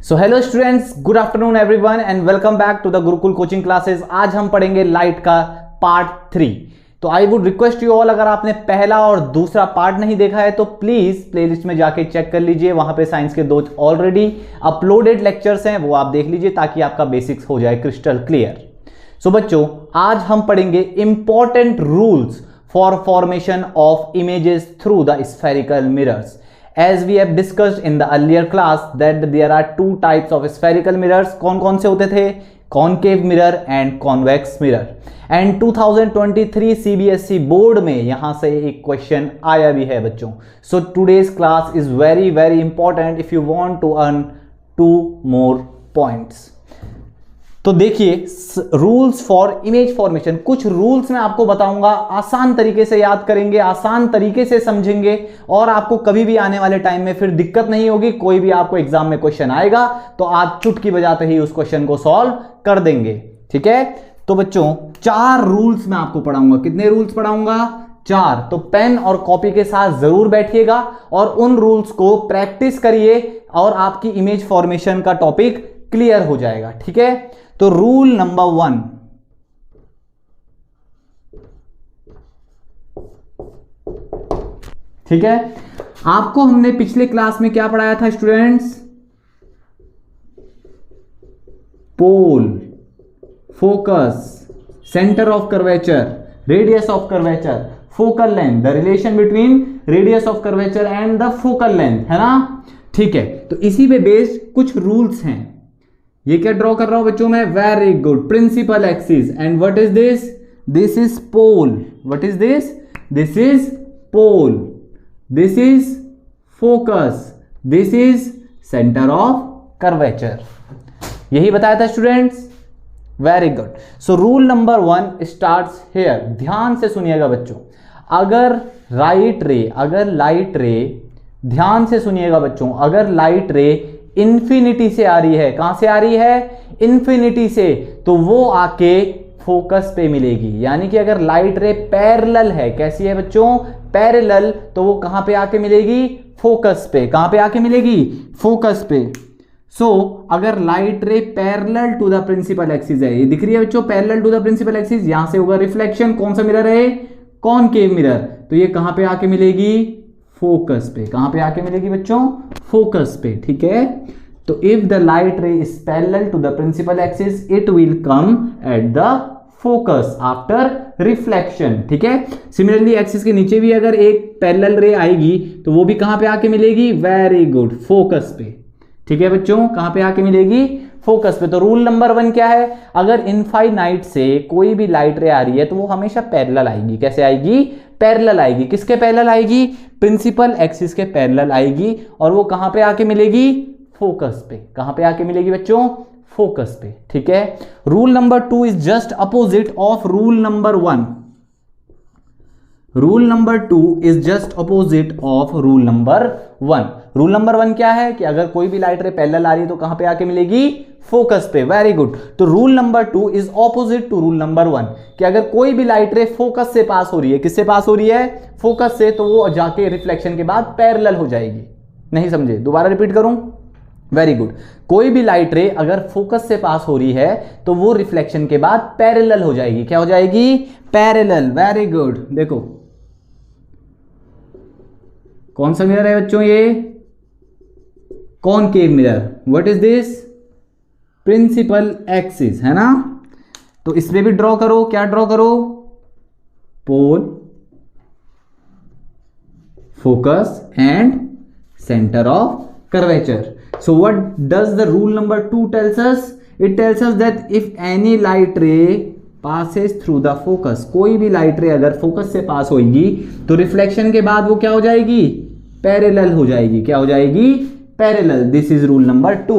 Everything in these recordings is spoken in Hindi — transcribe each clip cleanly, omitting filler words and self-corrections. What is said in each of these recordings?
So hello students, good afternoon everyone and welcome back to the Gurukul coaching classes. आज हम पढ़ेंगे लाइट का पार्ट 3। तो I would request you all, अगर आपने पहला और दूसरा पार्ट नहीं देखा है तो प्लीज प्लेलिस्ट में जाके चेक कर लीजिए। वहां पे साइंस के दो ऑलरेडी अपलोडेड लेक्चर्स हैं, वो आप देख लीजिए ताकि आपका बेसिक्स हो जाए क्रिस्टल क्लियर। सो बच्चों, आज हम पढ़ेंगे important rules for formation of images through the spherical mirrors. As we have discussed in the earlier class that there are two types of spherical mirrors. कौन कौन से होते थे? Concave mirror and convex mirror. And 2023 CBSE board में यहां से एक क्वेश्चन आया भी है बच्चों. So today's class is very very important if you want to earn 2 more points. तो देखिए, रूल्स फॉर इमेज फॉर्मेशन, कुछ रूल्स मैं आपको बताऊंगा, आसान तरीके से याद करेंगे, आसान तरीके से समझेंगे और आपको कभी भी आने वाले टाइम में फिर दिक्कत नहीं होगी। कोई भी आपको एग्जाम में क्वेश्चन आएगा तो आप चुटकी बजाते ही उस क्वेश्चन को सॉल्व कर देंगे। ठीक है, तो बच्चों 4 रूल्स मैं आपको पढ़ाऊंगा। कितने रूल्स पढ़ाऊंगा? 4। तो पेन और कॉपी के साथ जरूर बैठिएगा और उन रूल्स को प्रैक्टिस करिए और आपकी इमेज फॉर्मेशन का टॉपिक क्लियर हो जाएगा। ठीक है, तो रूल नंबर 1, ठीक है, आपको हमने पिछले क्लास में क्या पढ़ाया था students? Pole, focus, centre of curvature, radius of curvature, focal length, the relation between radius of curvature and the focal length, है ना? ठीक है, तो इसी पे बेस्ड कुछ रूल्स हैं। ये क्या ड्रॉ कर रहा हूं बच्चों मैं? Very good, principal axis. And what is this? This is pole. What is this? This is pole, this is focus, this is centre of curvature. यही बताया था students. Very good. So rule number 1 starts here. ध्यान से सुनिएगा बच्चों, अगर लाइट रे ध्यान से सुनिएगा बच्चों, अगर लाइट रे इंफिनिटी से आ रही है, कहां से आ रही है? इंफिनिटी से, तो वो आके फोकस पे मिलेगी। यानी कि अगर लाइट रे पैरेलल है, कैसी है बच्चों? पैरेलल, तो वो कहां पे आके मिलेगी? फोकस पे। कहां पे आके मिलेगी? फोकस पे। सो अगर light ray parallel to the principal axis है, ये दिख रही है बच्चों, parallel to the principal axis, यहां से होगा रिफ्लेक्शन। कौन सा मिरर है? Concave mirror. तो ये कहां पे आके मिलेगी? फोकस पे। कहां पे आके मिलेगी बच्चों? फोकस पे। ठीक है, तो if the light ray is parallel to the principal axis, it will come at the focus after reflection. ठीक है, सिमिलरली एक्सिस के नीचे भी अगर एक पैरेलल रे आएगी तो वो भी कहां पे आके मिलेगी? वेरी गुड, फोकस पे। ठीक है बच्चों, कहां पे आके मिलेगी? फोकस पे। तो रूल नंबर 1 क्या है? अगर इनफाइनाइट से कोई भी लाइट रे आ रही है तो वो हमेशा पैरेलल आएगी। कैसे आएगी? पैरेलल आएगी। किसके पैरेलल आएगी? प्रिंसिपल एक्सिस के पैरेलल आएगी। और वो कहां पे आके मिलेगी? फोकस पे। कहां पे आके मिलेगी बच्चों? फोकस पे। ठीक है, rule number 2 is just opposite of rule number 1। Rule number 2 is just opposite of rule number 1। Rule number 1 क्या है? कि अगर कोई भी लाइट रे पैरेलल आ रही है तो कहां पे आके मिलेगी? फोकस पे। Very good. तो rule number 2 is opposite to rule number 1, कि अगर कोई भी लाइट रे फोकस से पास हो रही है, किससे पास हो रही है? फोकस से, तो वो जाके रिफ्लेक्शन के बाद पैरेलल हो जाएगी। नहीं समझे? दोबारा रिपीट करूं? Very good. कोई भी लाइट रे अगर फोकस से पास हो रही है तो वो रिफ्लेक्शन के बाद पैरेलल हो जाएगी। क्या हो जाएगी? पैरेलल। Very good. देखो कौन सा मिरर है बच्चों? ये concave mirror. What is this? Principal axis, है ना? तो इसमें भी ड्रॉ करो। क्या ड्रॉ करो? Pole, focus and centre of curvature. So what does the rule number 2 tells us? It tells us that if any light ray passes through the focus, कोई भी लाइट रे अगर फोकस से पास होगी तो रिफ्लेक्शन के बाद वो क्या हो जाएगी? पैरेलल हो जाएगी. क्या हो जाएगी? Parallel. This is rule number 2.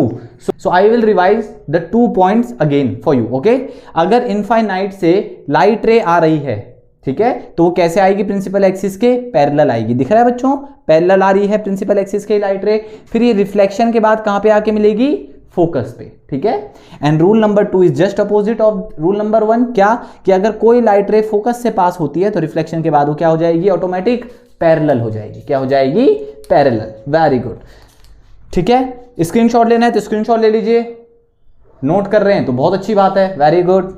So I will revise the 2 points again for you. Okay? अगर इनफाइनाइट से लाइट रे आ रही है, ठीक है, तो वो कैसे आएगी? प्रिंसिपल एक्सिस के पैरेलल आएगी. दिख रहा है बच्चों? पैरेलल आ रही है प्रिंसिपल एक्सिस के लाइट रे. फिर ये रिफ्लेक्शन के बाद कहां पे आके मिलेगी? फोकस पे. ठीक है, and rule number 2 is just opposite of rule number 1. क्या? कि अगर कोई लाइट रे फोकस से पास होती है तो रिफ्लेक्शन के बाद वो क्या हो जाएगी? ऑटोमेटिक पैरेलल हो जाएगी. क्या हो जाएगी? पैरेलल. Very good. ठीक है, स्क्रीनशॉट लेना है तो स्क्रीनशॉट ले लीजिए, नोट कर रहे हैं तो बहुत अच्छी बात है, वेरी गुड।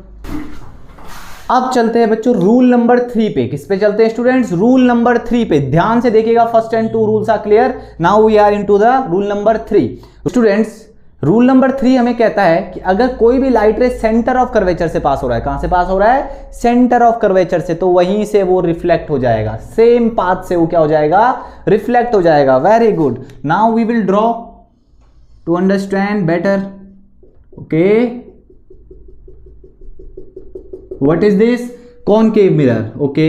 अब चलते हैं बच्चों रूल नंबर 3 पे। किस पे चलते हैं स्टूडेंट्स? रूल नंबर 3 पे। ध्यान से देखिएगा, first and 2 rules are clear. Now we are into the rule number 3। Students rule number 3 हमें कहता है कि अगर कोई भी लाइट रे सेंटर ऑफ कर्वेचर से पास हो रहा है, कहां से पास हो रहा है? सेंटर ऑफ कर्वेचर से, तो वहीं से वो रिफ्लेक्ट हो जाएगा, सेम पाथ से वो क्या हो जाएगा? रिफ्लेक्ट हो जाएगा। Very good. Now we will draw to understand better. Okay, what is this? Concave mirror. Okay,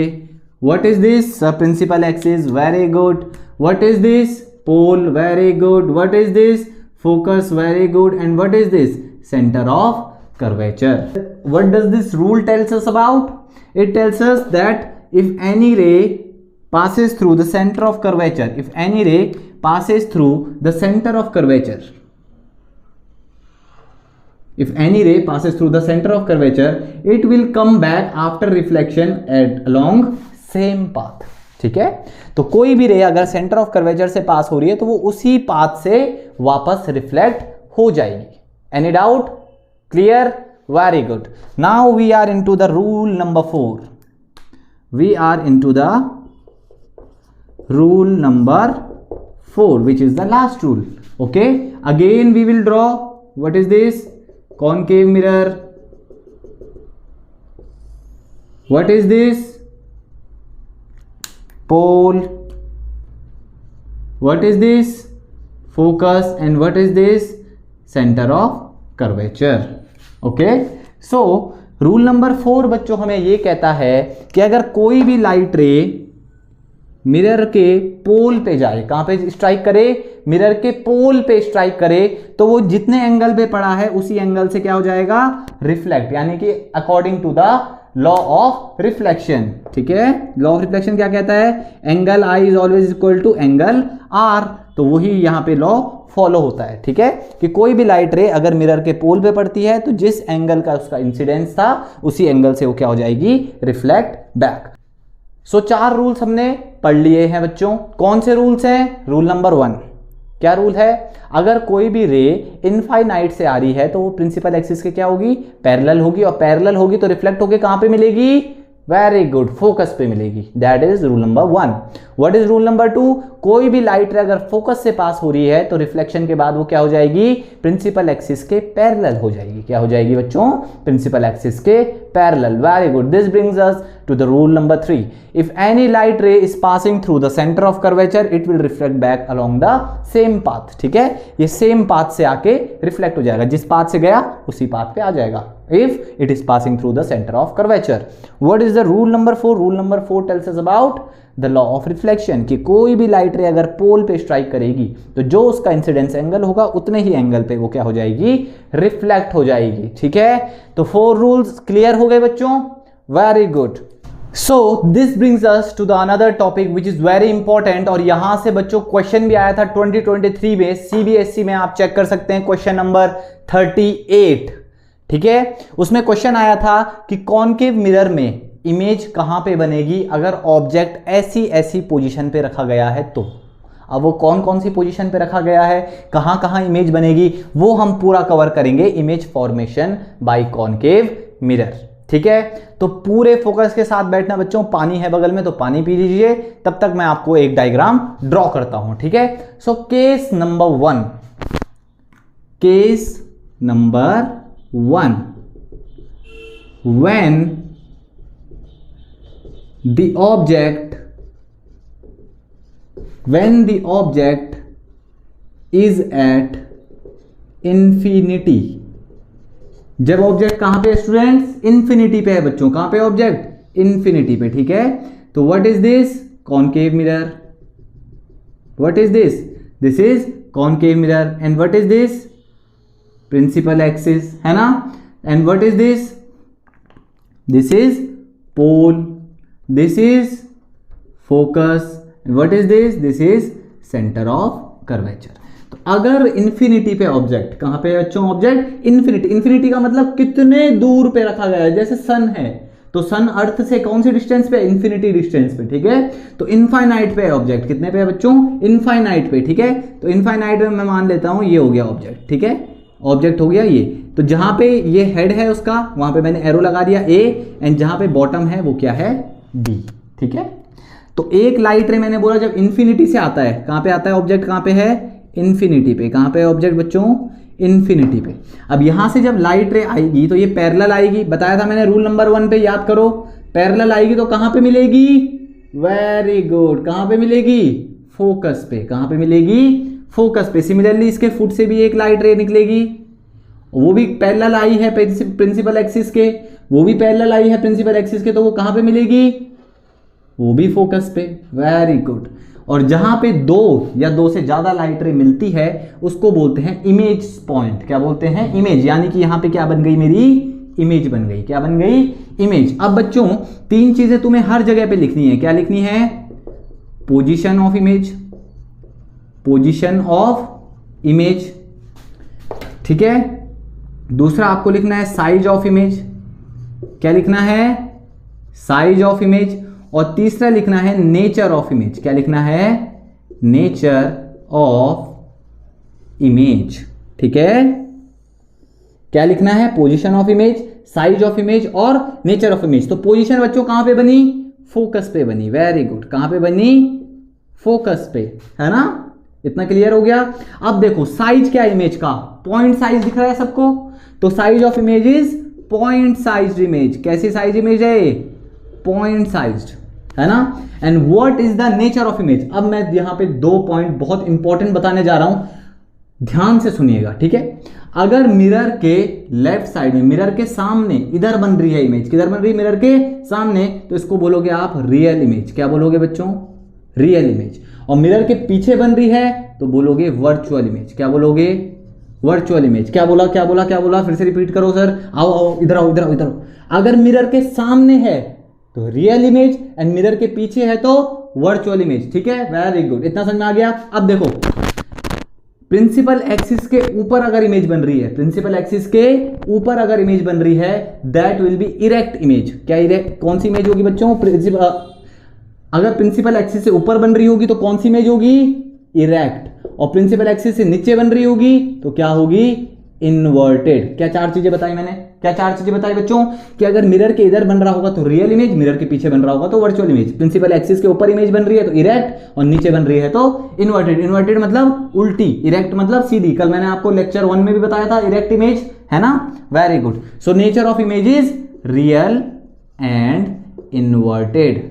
what is this? Principal axis. Very good. What is this? Pole. Very good. What is this? Focus. Very good. And what is this? Center of curvature. What does this rule tells us about? It tells us that if any ray passes through the center of curvature, if any ray passes through the center of curvature, if any ray passes through the center of curvature, it will come back after reflection along same path. ठीक है, तो कोई भी रे अगर सेंटर ऑफ कर्वेचर से पास हो रही है तो वो उसी पाथ से वापस रिफ्लेक्ट हो जाएगी। Any doubt? Clear? Very good. Now we are into the rule number 4। We are into the rule number 4 which is the last rule. Okay, again we will draw. What is this? Concave mirror. What is this? Pole. What is this? Focus. And what is this? Center of curvature. Okay, so rule number 4 बच्चों हमें ये कहता है कि अगर कोई भी लाइट रे मिरर के पोल पे जाए, कहां पे स्ट्राइक करे? मिरर के पोल पे स्ट्राइक करे, तो वो जितने एंगल पे पड़ा है उसी एंगल से क्या हो जाएगा? रिफ्लेक्ट, यानी कि according to the law of reflection. ठीक है, लॉ ऑफ रिफ्लेक्शन क्या कहता है? Angle i is always equal to angle r, तो वही यहां पे लॉ फॉलो होता है। ठीक है, कि कोई भी लाइट रे अगर मिरर के पोल पे पड़ती है तो जिस एंगल का उसका इंसिडेंस था उसी एंगल से वो क्या हो जाएगी? Reflect back. सो 4 रूल्स हमने पढ़ लिए हैं बच्चों। कौन से रूल्स हैं? रूल नंबर 1 क्या रूल है? अगर कोई भी रे इनफाइनाइट से आ रही है तो वो प्रिंसिपल एक्सिस के क्या होगी? पैरेलल होगी, और पैरेलल होगी तो रिफ्लेक्ट होके कहां पे मिलेगी? वेरी गुड, फोकस पे मिलेगी। That is rule number 1। What is rule number 2? कोई भी लाइट रे अगर फोकस से पास हो रही है तो रिफ्लेक्शन के बाद वो क्या हो जाएगी? प्रिंसिपल एक्सिस के पैरेलल हो जाएगी। क्या हो जाएगी बच्चों? प्रिंसिपल एक्सिस के parallel. Very good. This brings us to the rule number 3. If any light ray is passing through the center of curvature, it will reflect back along the same path. ठीक है, ये सेम पाथ से आके रिफ्लेक्ट हो जाएगा, जिस पाथ से गया उसी पाथ पे आ जाएगा। If it is passing through the center of curvature. What is the rule number 4? Rule number 4 tells us about the law of reflection, कि कोई भी लाइट रे अगर पोल पे स्ट्राइक करेगी तो जो उसका इंसिडेंस एंगल होगा उतने ही एंगल पे वो क्या हो जाएगी? रिफ्लेक्ट हो जाएगी। ठीक है, तो 4 रूल्स क्लियर हो गए बच्चों। Very good. So this brings us to the another topic which is very important, और यहां से बच्चों क्वेश्चन भी आया था 2023 में सीबीएसई में, आप चेक कर सकते हैं क्वेश्चन नंबर 38। ठीक है, उसमें क्वेश्चन आया था कि कॉनकेव मिरर में इमेज कहां पे बनेगी अगर ऑब्जेक्ट ऐसी ऐसी पोजीशन पे रखा गया है तो। अब वो कौन कौन सी पोजीशन पे रखा गया है, कहां कहां इमेज बनेगी, वो हम पूरा कवर करेंगे। Image formation by concave mirror. ठीक है, तो पूरे फोकस के साथ बैठना बच्चों। पानी है बगल में तो पानी पी लीजिए, तब तक मैं आपको एक डायग्राम ड्रॉ करता हूं। ठीक है, so case number 1, case number 1, when the object is at infinity, जब ऑब्जेक्ट कहां पे स्टूडेंट्स? इन्फिनिटी पे है बच्चों। कहां पे ऑब्जेक्ट? इन्फिनिटी पे। ठीक है, तो what is this? Concave mirror. What is this? This is concave mirror. And what is this? Principal axis, है ना। And what is this? This is pole, this is focus, and what is this? This is centre of curvature. तो अगर इन्फिनिटी पे ऑब्जेक्ट, कहां पे बच्चों ऑब्जेक्ट? इन्फिनिटी। इन्फिनिटी का मतलब कितने दूर पे रखा गया है, जैसे सन है तो सन अर्थ से कौन सी डिस्टेंस पे, इन्फिनिटी डिस्टेंस पे, ठीक है। तो इनफाइनाइट पे है ऑब्जेक्ट, कितने पे है बच्चों, इनफाइनाइट पे, ठीक है। तो इनफाइनाइट में मैं मान लेता हूं ये हो गया ऑब्जेक्ट, ठीक है, ऑब्जेक्ट हो गया ये। तो जहां पे ये हेड है उसका वहां पे मैंने एरो लगा दिया ए, एंड जहां पे बॉटम है वो क्या है, बी, ठीक है। तो एक लाइट रे मैंने बोला जब इन्फिनिटी से आता है, कहां पे आता है ऑब्जेक्ट, कहां पे है, इन्फिनिटी पे। कहां पे है ऑब्जेक्ट बच्चों, इन्फिनिटी पे। अब यहां से जब लाइट रे आएगी तो ये पैरेलल आएगी, बताया था मैंने रूल नंबर 1 पे, याद करो। पैरेलल आएगी तो कहां पे मिलेगी, वेरी गुड, कहां पे मिलेगी, फोकस पे। कहां पे मिलेगी, फोकस पे। सिमिलरली इसके फुट से भी एक लाइट रे निकलेगी, वो भी पैरेलल आई है प्रिंसिपल एक्सिस के, वो भी पैरेलल आई है प्रिंसिपल एक्सिस के, तो वो कहां पे मिलेगी, वो भी फोकस पे, वेरी गुड। और जहां पे दो या दो से ज्यादा लाइट रे मिलती है उसको बोलते हैं इमेज पॉइंट। क्या बोलते हैं, इमेज। यानी कि यहां पे क्या बन गई मेरी, इमेज बन गई। क्या बन गई, इमेज। अब बच्चों तीन चीजें तुम्हें हर जगह पे लिखनी है। क्या लिखनी है, position of image, position of image, ठीक है। दूसरा आपको लिखना है साइज ऑफ इमेज। क्या लिखना है, साइज ऑफ इमेज। और तीसरा लिखना है नेचर ऑफ इमेज। क्या लिखना है, नेचर ऑफ इमेज, ठीक है। क्या लिखना है, position of image, size of image और नेचर ऑफ इमेज। तो पोजीशन बच्चों कहां पे बनी, फोकस पे बनी, वेरी गुड। कहां पे बनी, फोकस पे, है ना। इतना क्लियर हो गया। अब देखो साइज क्या है इमेज का, पॉइंट साइज दिख रहा है सबको। तो size of image is point sized image. कैसी साइज इमेज है, पॉइंट साइज्ड, है ना। And what is the nature of image. अब मैं यहां पे दो पॉइंट बहुत इंपॉर्टेंट बताने जा रहा हूं, ध्यान से सुनिएगा, ठीक है। अगर मिरर के लेफ्ट साइड में, मिरर के सामने इधर बन रही है इमेज, किधर बन रही है, मिरर के सामने, तो इसको बोलोगे आप रियल इमेज। क्या बोलोगे बच्चों, रियल इमेज। और मिरर के पीछे बन रही है तो बोलोगे वर्चुअल इमेज। क्या बोलोगे, वर्चुअल इमेज। क्या बोला, क्या बोला, क्या बोला, फिर से रिपीट करो सर। आओ आओ, इधर आओ, इधर आओ, इधर आओ। अगर मिरर के सामने है तो रियल इमेज, एंड मिरर के पीछे है तो वर्चुअल इमेज, ठीक है, वेरी गुड। इतना समझ में आ गया। अब देखो प्रिंसिपल एक्सिस के ऊपर अगर इमेज बन रही है, प्रिंसिपल एक्सिस के ऊपर अगर इमेज बन रही है, that will be erect image. क्या इरेक्ट, कौन सी इमेज होगी बच्चों, अगर प्रिंसिपल एक्सिस से ऊपर बन रही होगी तो कौन सी इमेज होगी, इरेक्ट। और प्रिंसिपल एक्सिस से नीचे बन रही होगी तो क्या होगी, इन्वर्टेड। क्या चार चीजें बताई मैंने, क्या चार चीजें बताई बच्चों, कि अगर मिरर के इधर बन रहा होगा तो रियल इमेज, मिरर के पीछे बन रहा होगा तो वर्चुअल इमेज, प्रिंसिपल एक्सिस के ऊपर इमेज बन रही है तो इरेक्ट, और नीचे बन रही है तो इन्वर्टेड। इन्वर्टेड मतलब उल्टी, इरेक्ट मतलब सीधी। कल मैंने आपको लेक्चर 1 में भी बताया था इरेक्ट इमेज, है ना, very good. So nature of image is real and inverted,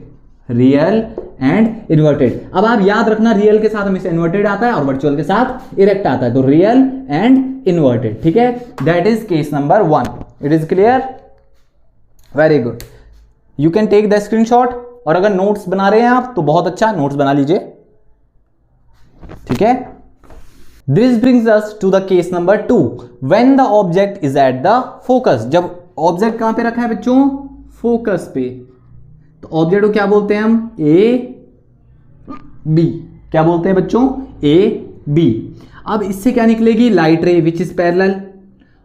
real and inverted. अब आप याद रखना, रियल के साथ हमेशा इन्वर्टेड आता है और वर्चुअल के साथ इरेक्ट आता है, तो रियल एंड इन्वर्टेड, ठीक है। That is case number 1। It is clear, very good. You can take the screenshot, और अगर नोट्स बना रहे हैं आप तो बहुत अच्छा, नोट्स बना लीजिए, ठीक है। This brings us to the case number 2, when the object is at the focus. जब ऑब्जेक्ट कहां पे रखा है बच्चों, फोकस पे, तो ऑब्जेक्ट को क्या बोलते हैं हम, ए बी। क्या बोलते हैं बच्चों, ए बी। अब इससे क्या निकलेगी, लाइट रे विच इज पैरेलल,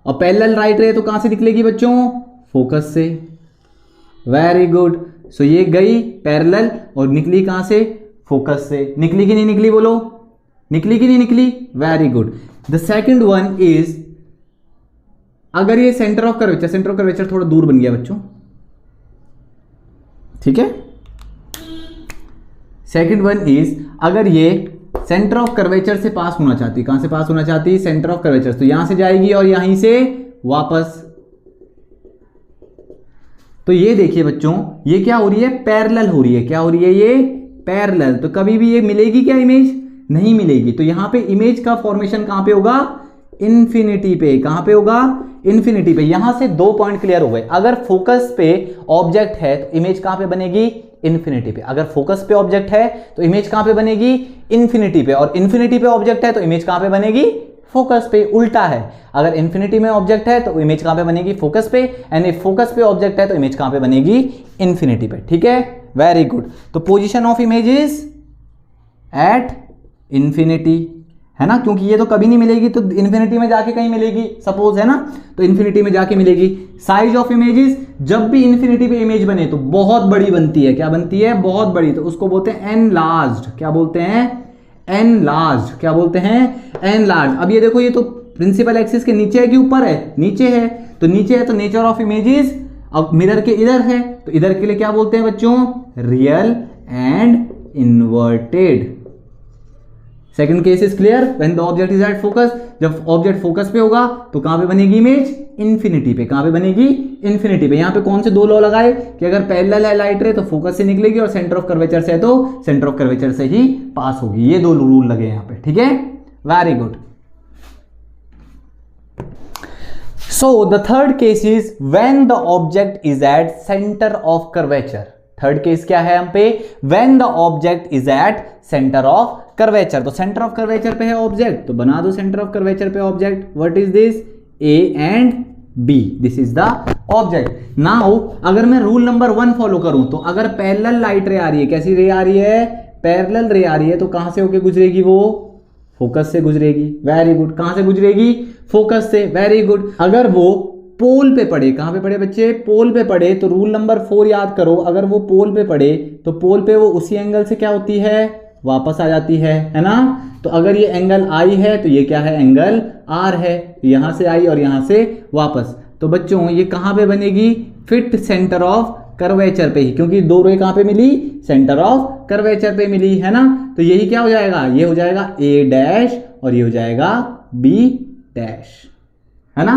और पैरेलल लाइट रे तो कहां से निकलेगी बच्चों, फोकस से, वेरी गुड। सो ये गई पैरेलल और निकली कहां से, फोकस से। निकली कि नहीं निकली, बोलो, निकली कि नहीं निकली, very good. The second one is, अगर ये centre of curvature, centre of curvature थोड़ा दूर बन गया बच्चों, ठीक है। सेकंड वन इज, अगर ये सेंटर ऑफ कर्वेचर से पास होना चाहती, कहां से पास होना चाहती, सेंटर ऑफ कर्वेचर, तो यहां से जाएगी और यहीं से वापस। तो ये देखिए बच्चों, ये क्या हो रही है, पैरेलल हो रही है। क्या हो रही है, ये पैरेलल। तो कभी भी ये मिलेगी क्या इमेज, नहीं मिलेगी। तो यहां पे इमेज का फॉर्मेशन कहां पे होगा, इन्फिनिटी पे। कहां पे होगा, इन्फिनिटी पे। यहां से दो पॉइंट क्लियर हो गए। अगर फोकस पे ऑब्जेक्ट है तो इमेज कहां पे बनेगी, इन्फिनिटी पे। अगर फोकस पे ऑब्जेक्ट है तो इमेज कहां पे बनेगी, इन्फिनिटी पे। और इन्फिनिटी पे ऑब्जेक्ट है तो इमेज कहां पे बनेगी, फोकस पे। उल्टा है, अगर इन्फिनिटी में ऑब्जेक्ट है तो इमेज कहां पे बनेगी, फोकस पे, एंड इफ फोकस पे ऑब्जेक्ट है तो इमेज कहां पे बनेगी, इन्फिनिटी पे, ठीक है, वेरी गुड। तो position of image is at infinity, है ना, क्योंकि ये तो कभी नहीं मिलेगी तो इन्फिनिटी में जाके कहीं मिलेगी सपोज, है ना, तो इन्फिनिटी में जाके मिलेगी। साइज ऑफ इमेजेस, जब भी इन्फिनिटी पे इमेज बने तो बहुत बड़ी बनती है, क्या बनती है, बहुत बड़ी, तो उसको बोलते हैं एनलार्ज्ड, क्या बोलते हैं, एनलार्ज्ड, क्या बोलते हैं, एनलार्ज्ड। अब ये देखो, ये तो प्रिंसिपल एक्सिस के नीचे है कि ऊपर है, नीचे है, तो नीचे है तो नेचर ऑफ इमेजेस, अब मिरर के इधर है तो इधर के लिए क्या बोलते हैं बच्चों, real and inverted. Second case is clear, when the object is at focus, जब ऑब्जेक्ट फोकस पे होगा तो कहां पे बनेगी इमेज, इन्फिनिटी पे, कहां पे बनेगी, इन्फिनिटी पे। यहां पे कौन से दो लॉ लगाए कि अगर पैरेलल है लाइट रे तो फोकस से निकलेगी और सेंटर ऑफ कर्वेचर से है तो सेंटर ऑफ कर्वेचर से ही पास होगी, ये दो रूल लगे यहां पे, ठीक है, very good. So the third case is when the object is at center of curvature. Third case क्या है हम पे, when the object is at center of curvature। तो center of curvature पे है ऑब्जेक्ट, तो बना दो center of curvature पे object. What is this? A and B, this is the object. Now अगर मैं रूल नंबर 1 फॉलो करूं तो अगर पैरेलल लाइट रे आ रही है, कैसी रे आ रही है, पैरेलल रे आ रही है, तो कहां से होके गुजरेगी वो, फोकस से गुजरेगी, वेरी गुड। कहां से गुजरेगी, फोकस से, वेरी गुड। अगर वो पोल पे पड़े, कहां पे पड़े बच्चे, पोल पे पड़े, तो रूल नंबर 4 याद करो, अगर वो पोल पे पड़े तो पोल पे वो उसी एंगल से क्या होती है, वापस आ जाती है ना। तो अगर ये एंगल आई है तो ये क्या है, एंगल आर है, यहां से आई और यहां से वापस, तो बच्चों ये कहां पे बनेगी, फिट सेंटर ऑफ कर्वेचर पे ही, क्योंकि दो रे कहां पे मिली, सेंटर ऑफ कर्वेचर पे मिली, है ना। तो यही क्या हो जाएगा, ये हो जाएगा ए डैश और ये हो जाएगा बी डैश, है ना।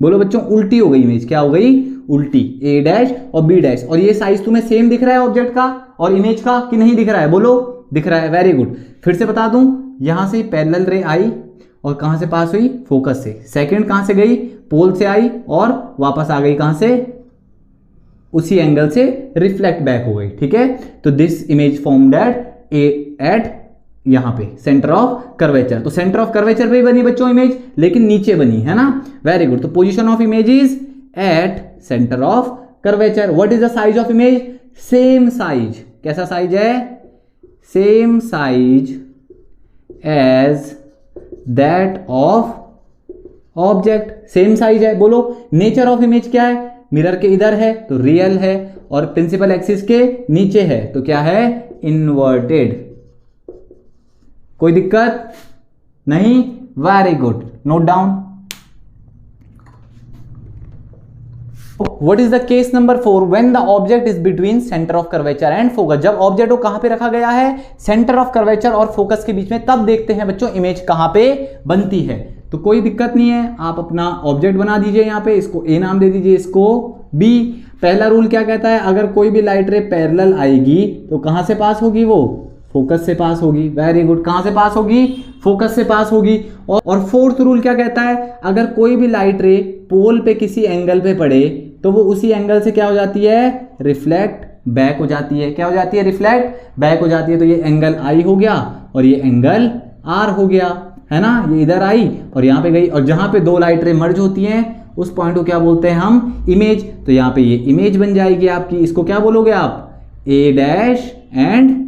बोलो बच्चों, उल्टी हो गई इमेज, क्या हो गई, उल्टी, ए डैश और बी डैश। और ये साइज तुम्हें सेम दिख रहा है ऑब्जेक्ट का और इमेज का कि नहीं दिख रहा है, बोलो, दिख रहा है, वेरी गुड। फिर से बता दूं, यहां से पैरेलल रे आई और कहां से पास हुई, फोकस से। सेकंड कहां से गई, पोल से आई और वापस आ गई कहां से, उसी एंगल से रिफ्लेक्ट बैक हो गई, ठीक है। तो दिस इमेज फॉर्म्ड एट यहां पे सेंटर ऑफ कर्वेचर, तो सेंटर ऑफ कर्वेचर पे ही बनी बच्चों इमेज, लेकिन नीचे बनी, है ना, वेरी गुड। तो position of image is at centre of curvature. What is the size of image, same size, कैसा साइज है, same size as that of object, same size है। बोलो नेचर ऑफ इमेज क्या है, मिरर के इधर है तो रियल है और प्रिंसिपल एक्सिस के नीचे है तो क्या है, इन्वर्टेड। कोई दिक्कत नहीं, very good, note down. What is the case number 4, when the object is between centre of curvature and focus. जब ऑब्जेक्ट को कहां पे रखा गया है, सेंटर ऑफ कर्वेचर और फोकस के बीच में, तब देखते हैं बच्चों इमेज कहां पे बनती है। तो कोई दिक्कत नहीं है, आप अपना ऑब्जेक्ट बना दीजिए, यहां पे इसको ए नाम दे दीजिए, इसको बी। पहला रूल क्या कहता है, अगर कोई भी लाइट रे पैरेलल आएगी तो कहां से पास होगी वो, फोकस से पास होगी, वेरी गुड। कहां से पास होगी, फोकस से पास होगी। और फोर्थ रूल क्या कहता है, अगर कोई भी लाइट रे पोल पे किसी एंगल पे पड़े तो वो उसी एंगल से क्या हो जाती है, रिफ्लेक्ट बैक हो जाती है, क्या हो जाती है, रिफ्लेक्ट बैक हो जाती है। तो ये एंगल आई हो गया और ये एंगल आर हो गया, है ना, ये इधर आई और यहां पे गई, और जहां पे दो लाइट रे मर्ज होती हैं उस पॉइंट को क्या बोलते हैं हम, इमेज। तो यहां पे ये इमेज बन जाएगी आपकी, इसको क्या बोलोगे आप, ए डैश एंड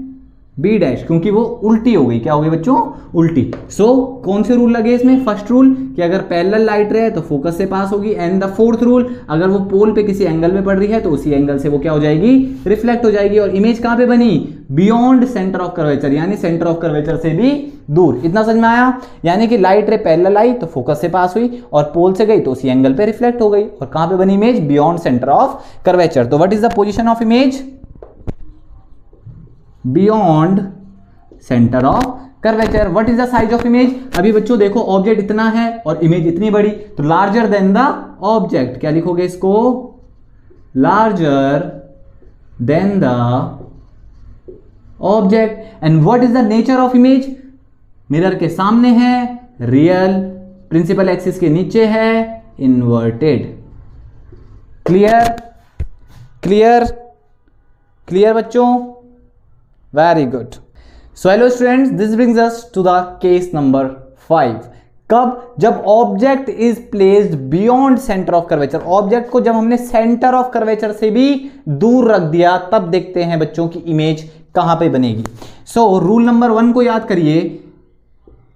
बी डैश, क्योंकि वो उल्टी हो गई, क्या हो गई बच्चों, उल्टी। सो कौन से रूल लगे इसमें, फर्स्ट रूल कि अगर पैरेलल लाइट रहे तो फोकस से पास होगी, एंड द फोर्थ रूल अगर वो पोल पे किसी एंगल में पड़ रही है तो उसी एंगल से वो क्या हो जाएगी, रिफ्लेक्ट हो जाएगी। और इमेज कहां पे बनी, बियॉन्ड सेंटर ऑफ कर्वेचर, यानी सेंटर ऑफ कर्वेचर से भी दूर। इतना समझ में आया, यानी कि लाइट रे पैरेलल आई तो फोकस से पास हुई और पोल से गई तो उसी एंगल पे रिफ्लेक्ट हो गई, और कहां पे बनी image, beyond centre of curvature. तो what is the position of image, beyond centre of curvature. What is the size of image, अभी बच्चों देखो ऑब्जेक्ट इतना है और इमेज इतनी बड़ी, तो लार्जर देन द ऑब्जेक्ट, क्या लिखोगे इसको, larger than the object. And what is the nature of image, mirror के सामने है, रियल, प्रिंसिपल एक्सिस के नीचे है, इन्वर्टेड। क्लियर, क्लियर, क्लियर बच्चों, very good. So hello students, this brings us to the case number 5. कब, जब object is placed beyond centre of curvature, object को जब हमने सेंटर ऑफ कर्वेचर से भी दूर रख दिया, तब देखते हैं बच्चों की इमेज कहां पे बनेगी। सो रूल नंबर 1 को याद करिए,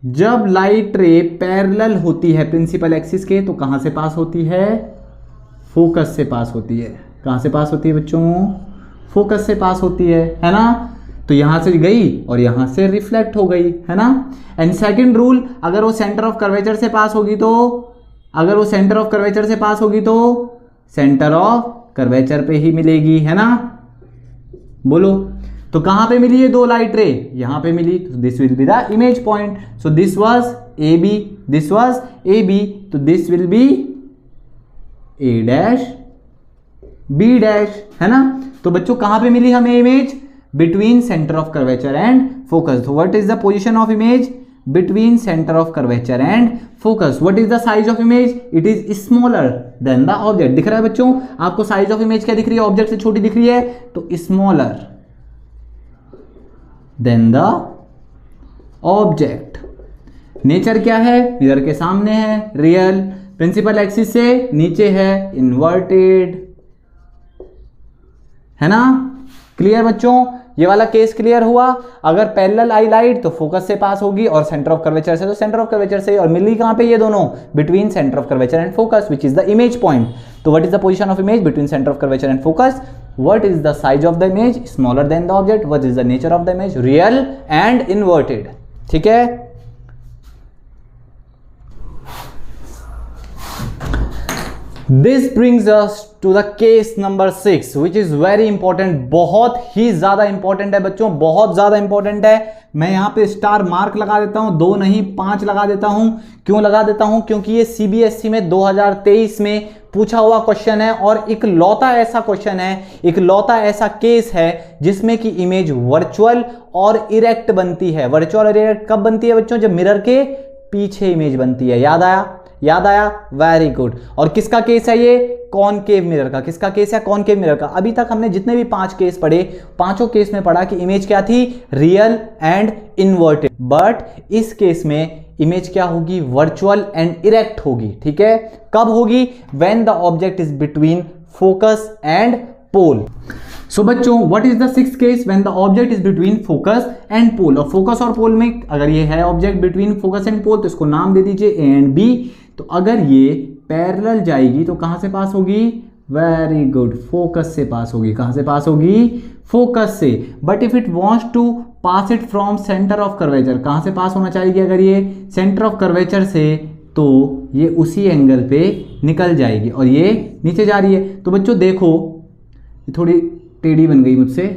जब लाइट रे पैरेलल होती है प्रिंसिपल एक्सिस के तो कहां से पास होती है? फोकस से पास होती है। कहां से पास होती है बच्चों? फोकस से पास होती है ना? तो यहां से गई और यहां से रिफ्लेक्ट हो गई, है ना? एंड सेकंड रूल, अगर वो सेंटर ऑफ कर्वेचर से पास होगी तो, अगर वो सेंटर ऑफ कर्वेचर से पास होगी तो सेंटर ऑफ कर्वेचर पे ही मिलेगी, है ना? बोलो, तो कहां पे मिली ये दो लाइट रे? यहां पे मिली, तो this will be the image point. So this was A B, this was A B, तो this will be A dash B dash, है ना? तो बच्चों कहां पे मिली हमें image? Between centre of curvature and focus. तो what is the position of image? Between centre of curvature and focus. What is the size of image? It is smaller than the object. दिख रहा है बच्चों आपको साइज ऑफ इमेज क्या दिख रही है? ऑब्जेक्ट से छोटी दिख रही है, तो smaller than the object. Nature क्या है? मिरर के सामने है, रियल, प्रिंसिपल एक्सिस से नीचे है, इन्वर्टेड, है ना? क्लियर बच्चों? ये वाला केस क्लियर हुआ। अगर पैरेलल आई लाइट तो फोकस से पास होगी और सेंटर ऑफ कर्वेचर से तो सेंटर ऑफ कर्वेचर से, और मिली कहां पे ये दोनों? Between centre of curvature and focus, which is the image point. तो what is the position of image between centre of curvature and focus? What is the size of the image? Smaller than the object. What is the nature of the image? Real and inverted. ठीक है? This brings us to the case number 6, which is very important. बहुत ही ज्यादा इंपॉर्टेंट है बच्चों, बहुत ज्यादा इंपॉर्टेंट है। मैं यहां पे स्टार मार्क लगा देता हूं, 2 नहीं 5 लगा देता हूं। क्यों लगा देता हूं? क्योंकि ये सीबीएसई में 2023 में पूछा हुआ क्वेश्चन है और एक लौता ऐसा क्वेश्चन है, एक लौता ऐसा केस है जिसमें कि इमेज वर्चुअल और इरेक्ट बनती है। वर्चुअल और इरेक्ट कब बनती है बच्चों? जब मिरर के पीछे इमेज बनती है। याद आया? याद आया? Very good. और किसका केस है ये? कॉनकेव मिरर का। किसका केस है? कॉनकेव मिरर का। अभी तक हमने जितने भी 5 केस पढ़े, पांचों केस में पढ़ा कि इमेज क्या थी? Real and inverted. बट इस केस में इमेज क्या होगी? वर्चुअल एंड इरेक्ट होगी। ठीक है? कब होगी? When the object is between focus and pole. So बच्चों, what is the sixth case? When the object is between focus and pole. और फोकस और पोल में अगर ये है object between focus and pole तो इसको नाम दे दीजिए ए एंड बी। तो अगर ये पैरेलल जाएगी तो कहां से पास होगी? वेरी गुड, फोकस से पास होगी। कहां से पास होगी? फोकस से। But if it wants to pass it from centre of curvature, कहां से पास होना चाहिए? अगर ये सेंटर ऑफ कर्वेचर से तो ये उसी एंगल पे निकल जाएगी और ये नीचे जा रही है। तो बच्चों देखो, थोड़ी टेढ़ी बन गई मुझसे,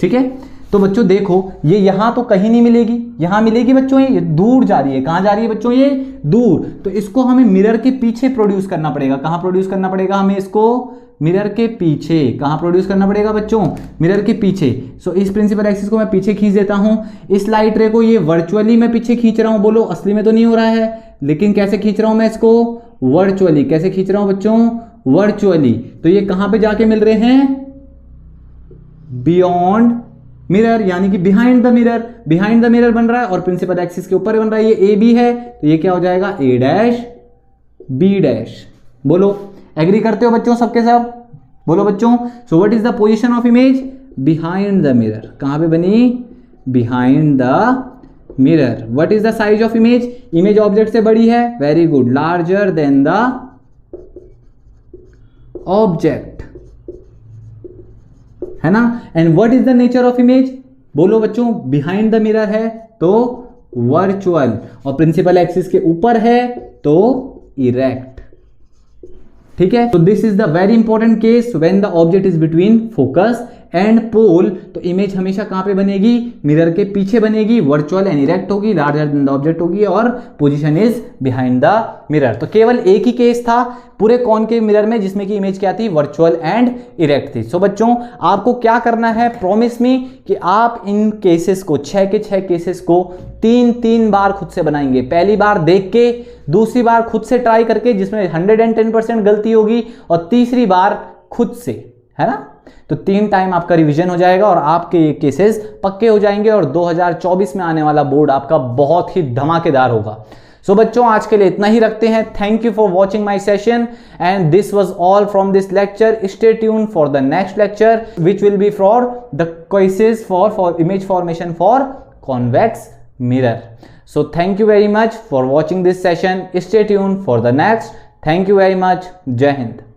ठीक है? तो बच्चों देखो, ये यहां तो कहीं नहीं मिलेगी, यहां मिलेगी बच्चों, ये दूर जा रही है। कहां जा रही है बच्चों? ये दूर। तो इसको हमें मिरर के पीछे प्रोड्यूस करना पड़ेगा। कहां प्रोड्यूस करना पड़ेगा हमें इसको? मिरर के पीछे। कहां प्रोड्यूस करना पड़ेगा बच्चों? मिरर के पीछे। सो इस प्रिंसिपल एक्सिस को मैं पीछे खींच देता हूं। इस लाइट रे को ये वर्चुअली मैं पीछे खींच रहा हूं। बोलो, असली में तो नहीं हो रहा है, लेकिन कैसे खींच रहा हूं मैं इसको? वर्चुअली। कैसे खींच रहा हूं बच्चों? वर्चुअली। तो ये कहां पे जाके मिल रहे हैं? बियॉन्ड मिरर, यानी कि behind the mirror. Behind the mirror बन रहा है और प्रिंसिपल एक्सिस के ऊपर बन रहा है। ये ए बी है तो ये क्या हो जाएगा? ए डैश बी डैश। बोलो, एग्री करते हो बच्चों सबके सब? बोलो बच्चों। So what is the position of image? Behind the mirror. कहां पे बनी? Behind the mirror. What is the size of image? Image object से बड़ी है। Very good, larger than the object, है ना? And what is the nature of image? बोलो बच्चों, बिहाइंड द मिरर है तो वर्चुअल, और प्रिंसिपल एक्सिस के ऊपर है तो इरेक्ट। ठीक है? तो this is the very important case when the object is between focus and pole. तो इमेज हमेशा कहां पे बनेगी? मिरर के पीछे बनेगी, वर्चुअल एंड इरेक्ट होगी, लार्जर देन द ऑब्जेक्ट होगी, और position is behind the mirror. तो केवल एक ही केस था पूरे कॉनकेव मिरर में जिसमें कि इमेज क्या थी? वर्चुअल एंड इरेक्ट थी। सो बच्चों, आपको क्या करना है? प्रॉमिस मी कि आप इन केसेस को, 6 के 6 केसेस को 3 बार खुद से बनाएंगे। पहली बार देख के, दूसरी बार खुद से ट्राई करके जिसमें 110% गलती होगी, और तीसरी बार खुद से, है ना? तो 3 टाइम आपका रिवीजन हो जाएगा और आपके ये केसेस पक्के हो जाएंगे और 2024 में आने वाला बोर्ड आपका बहुत ही धमाकेदार होगा। सो बच्चों, आज के लिए इतना ही रखते हैं। Thank you for watching my session and this was all from this lecture. Stay tune for the next lecture which will be for the cases for image formation for convex mirror. So thank you very much for watching this session. Stay tuned for the next. Thank you very much. Jai Hind.